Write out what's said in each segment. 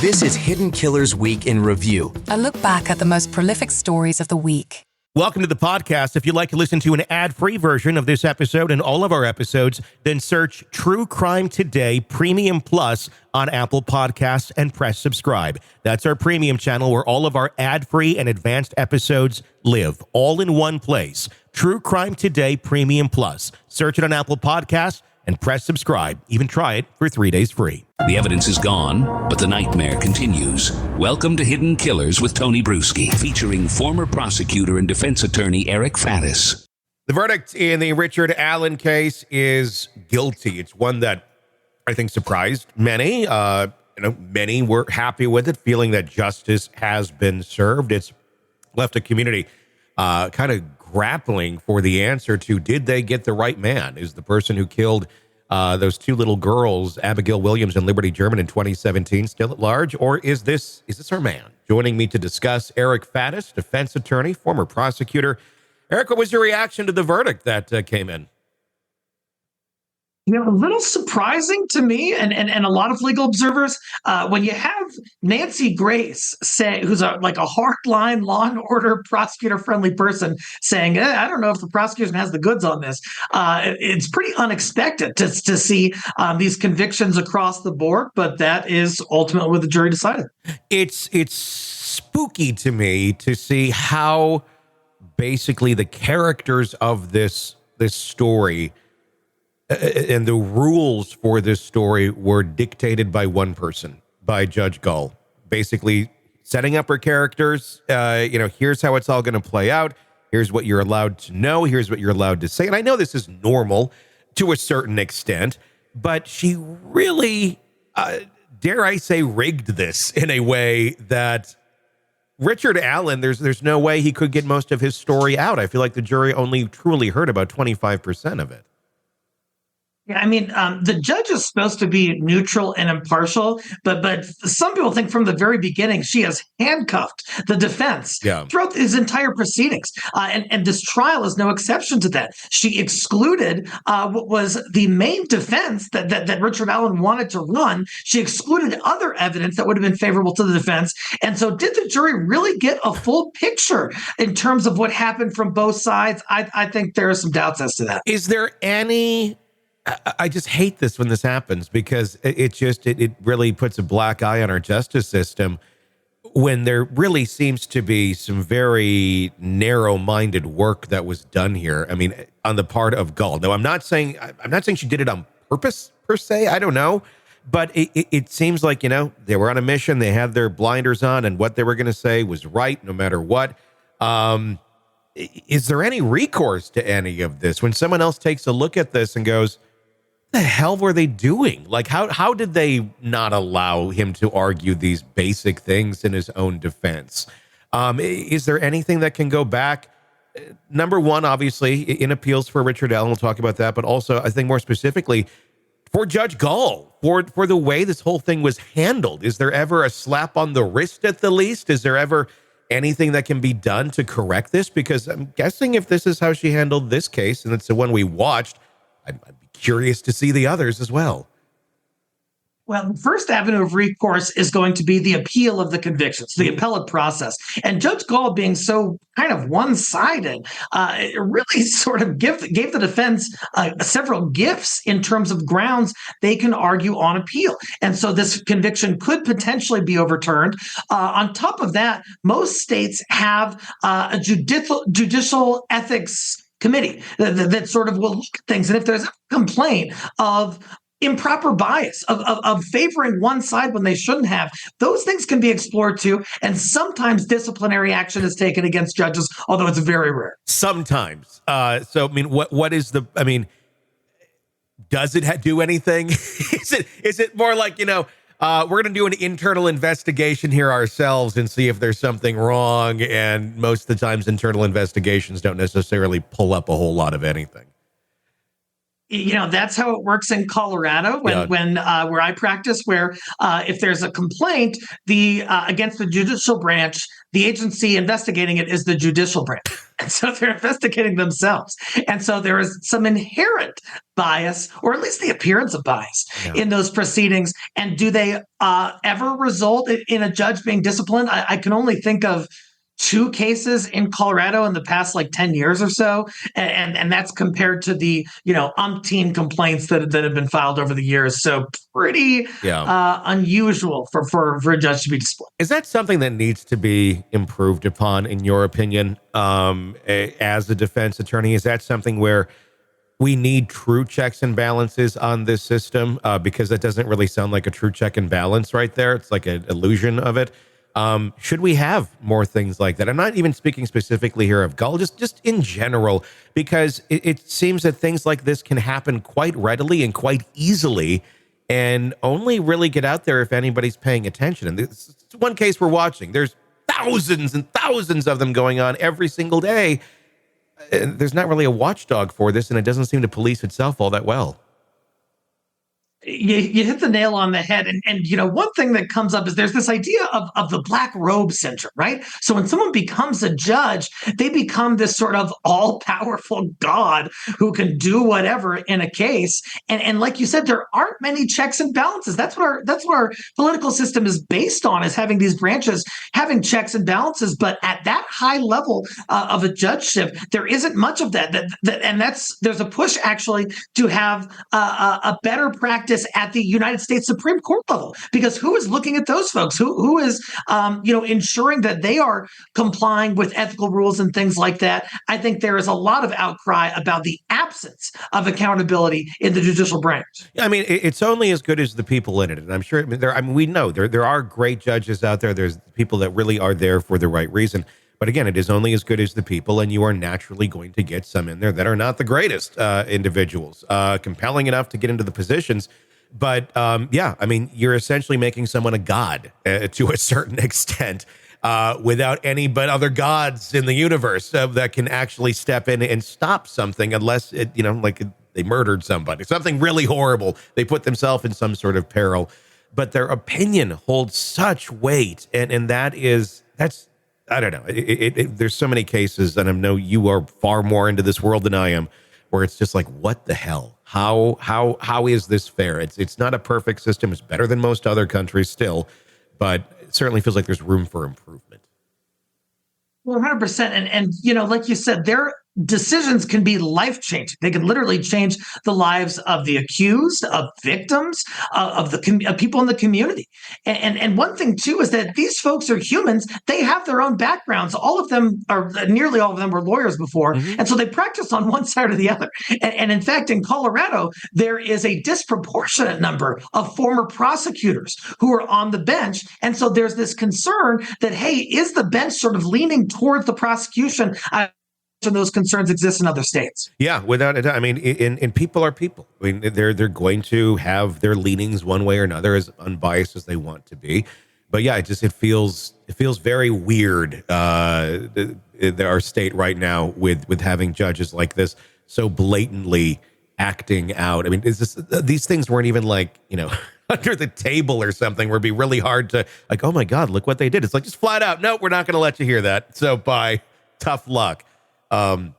This is Hidden Killers Week in Review. A look back at the most prolific stories of the week. Welcome to the podcast. If you'd like to listen to an ad-free version of this episode and all of our episodes, then search True Crime Today Premium Plus on Apple Podcasts and press subscribe. That's our premium channel where all of our ad-free and advanced episodes live, all in one place. True Crime Today Premium Plus. Search it on Apple Podcasts and press subscribe. Even try it for 3 days free. The evidence is gone, but the nightmare continues. Welcome to Hidden Killers with Tony Brueski, featuring former prosecutor and defense attorney Eric Faddis. The verdict in the Richard Allen case is guilty. It's one that I think surprised many. Many were happy with it, feeling that justice has been served. It's left a community kind of grappling for the answer to, did they get the right man? Is the person who killed those two little girls, Abigail Williams and Liberty German, in 2017 still at large? Or is this our man? Joining me to discuss, Eric Faddis, defense attorney, former prosecutor. Eric, what was your reaction to the verdict that came in? A little surprising to me and a lot of legal observers when you have Nancy Grace who's a hardline law and order prosecutor friendly person saying, I don't know if the prosecution has the goods on this. It's pretty unexpected to see these convictions across the board, but that is ultimately what the jury decided. It's spooky to me to see how basically the characters of this story and the rules for this story were dictated by one person, by Judge Gull, basically setting up her characters. Here's how it's all going to play out. Here's what you're allowed to know. Here's what you're allowed to say. And I know this is normal to a certain extent, but she really, dare I say, rigged this in a way that Richard Allen, there's no way he could get most of his story out. I feel like the jury only truly heard about 25% of it. Yeah, the judge is supposed to be neutral and impartial, but some people think from the very beginning she has handcuffed the defense throughout his entire proceedings. And this trial is no exception to that. She excluded what was the main defense that Richard Allen wanted to run. She excluded other evidence that would have been favorable to the defense. And so did the jury really get a full picture in terms of what happened from both sides? I think there are some doubts as to that. Is there any... I just hate this when this happens, because it really puts a black eye on our justice system when there really seems to be some very narrow-minded work that was done here. On the part of Gull. No, I'm not saying she did it on purpose per se. I don't know, but it seems like, they were on a mission. They had their blinders on, and what they were going to say was right no matter what. Is there any recourse to any of this when someone else takes a look at this and goes, the hell were they doing? Like, how did they not allow him to argue these basic things in his own defense? Is there anything that can go back? Number one, obviously, in appeals for Richard Allen, we'll talk about that, but also I think more specifically for Judge Gull, for the way this whole thing was handled. Is there ever a slap on the wrist at the least? Is there ever anything that can be done to correct this? Because I'm guessing if this is how she handled this case, and it's the one we watched, I'd be curious to see the others as well. Well, the first avenue of recourse is going to be the appeal of the convictions, the appellate process. And Judge Gull, being so kind of one-sided, it really sort of gave the defense several gifts in terms of grounds they can argue on appeal. And so this conviction could potentially be overturned. On top of that, most states have a judicial ethics committee that sort of will look at things. And if there's a complaint of improper bias, of favoring one side when they shouldn't have, those things can be explored too. And sometimes disciplinary action is taken against judges, although it's very rare. Sometimes. What is does it do anything? Is it more like, we're going to do an internal investigation here ourselves and see if there's something wrong. And most of the times internal investigations don't necessarily pull up a whole lot of anything. That's how it works in Colorado when where I practice, where if there's a complaint against the judicial branch, the agency investigating it is the judicial branch. And so they're investigating themselves. And so there is some inherent bias, or at least the appearance of bias, in those proceedings. And do they ever result in a judge being disciplined? I can only think of two cases in Colorado in the past 10 years or so. And that's compared to the, umpteen complaints that have been filed over the years. So pretty unusual for a judge to be disciplined. Is that something that needs to be improved upon, in your opinion, as a defense attorney? Is that something where we need true checks and balances on this system? Because that doesn't really sound like a true check and balance right there. It's like an illusion of it. Should we have more things like that? I'm not even speaking specifically here of Gull, just in general, because it seems that things like this can happen quite readily and quite easily, and only really get out there if anybody's paying attention. And this is one case we're watching. There's thousands and thousands of them going on every single day. There's not really a watchdog for this, and it doesn't seem to police itself all that well. You hit the nail on the head. And one thing that comes up is there's this idea of the black robe syndrome, right? So when someone becomes a judge, they become this sort of all-powerful God who can do whatever in a case. And like you said, there aren't many checks and balances. That's what our political system is based on, is having these branches, having checks and balances. But at that high level of a judgeship, there isn't much of that. And there's a push actually to have a better practice at the United States Supreme Court level, because who is looking at those folks? Who is ensuring that they are complying with ethical rules and things like that? I think there is a lot of outcry about the absence of accountability in the judicial branch. Yeah, I mean, it's only as good as the people in it, and I'm sure we know there are great judges out there. There's people that really are there for the right reason. But again, it is only as good as the people, and you are naturally going to get some in there that are not the greatest individuals, compelling enough to get into the positions. But I mean, you're essentially making someone a god to a certain extent, without any but other gods in the universe that can actually step in and stop something, unless they murdered somebody, something really horrible. They put themselves in some sort of peril, but their opinion holds such weight, and that's. I don't know. There's so many cases, and I know you are far more into this world than I am, where it's just like, what the hell? How is this fair? It's not a perfect system. It's better than most other countries still, but it certainly feels like there's room for improvement. 100%. And like you said, their decisions can be life-changing. They can literally change the lives of the accused, of victims, of people in the community. And one thing, too, is that these folks are humans. They have their own backgrounds. Nearly all of them were lawyers before. Mm-hmm. And so they practice on one side or the other. And in fact, in Colorado, there is a disproportionate number of former prosecutors who are on the bench. And so there's this concern that, hey, is the bench sort of leaning towards the prosecution? And those concerns exist in other states. Yeah, without a doubt. I mean, and people are people. I mean, they're going to have their leanings one way or another, as unbiased as they want to be. But yeah, it feels very weird, our state right now with having judges like this so blatantly acting out. I mean, these things weren't even under the table or something, where it'd be really hard to oh my God, look what they did. It's like, just flat out, no, we're not going to let you hear that. So bye, tough luck. Totally.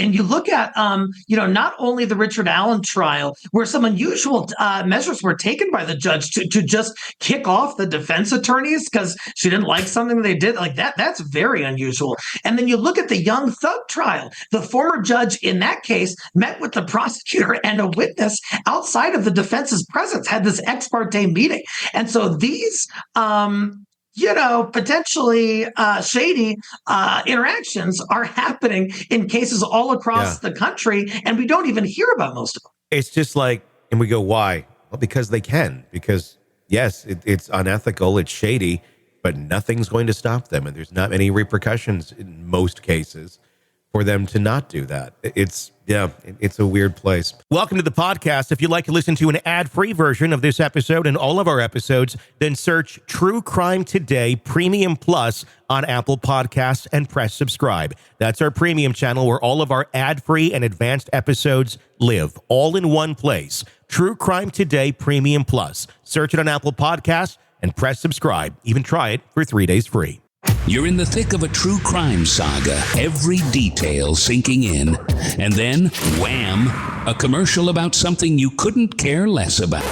And you look at, not only the Richard Allen trial, where some unusual measures were taken by the judge to just kick off the defense attorneys because she didn't like something they did, like that. That's very unusual. And then you look at the Young Thug trial. The former judge in that case met with the prosecutor and a witness outside of the defense's presence, had this ex parte meeting. And so these, potentially shady interactions are happening in cases all across the country, and we don't even hear about most of them. It's just and we go, why? Well, because they can. Because, yes, it's unethical, it's shady, but nothing's going to stop them, and there's not any repercussions in most cases for them to not do that. It's a weird place. Welcome to the podcast. If you'd like to listen to an ad-free version of this episode and all of our episodes, then search True Crime Today Premium Plus on Apple Podcasts and press subscribe. That's our premium channel where all of our ad-free and advanced episodes live, all in one place. True Crime Today Premium Plus. Search it on Apple Podcasts and press subscribe. Even try it for 3 days free. You're in the thick of a true crime saga, every detail sinking in, and then, wham, a commercial about something you couldn't care less about.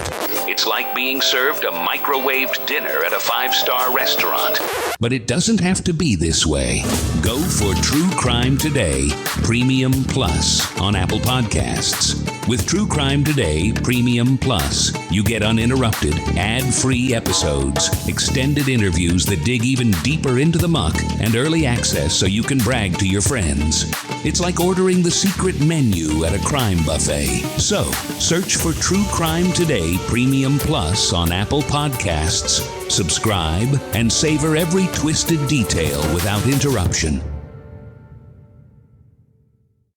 It's like being served a microwaved dinner at a 5-star restaurant. But it doesn't have to be this way. Go for True Crime Today Premium Plus on Apple Podcasts. With True Crime Today Premium Plus, you get uninterrupted, ad-free episodes, extended interviews that dig even deeper into the muck, and early access so you can brag to your friends. It's like ordering the secret menu at a crime buffet. So, search for True Crime Today Premium Plus on Apple Podcasts, subscribe, and savor every twisted detail without interruption.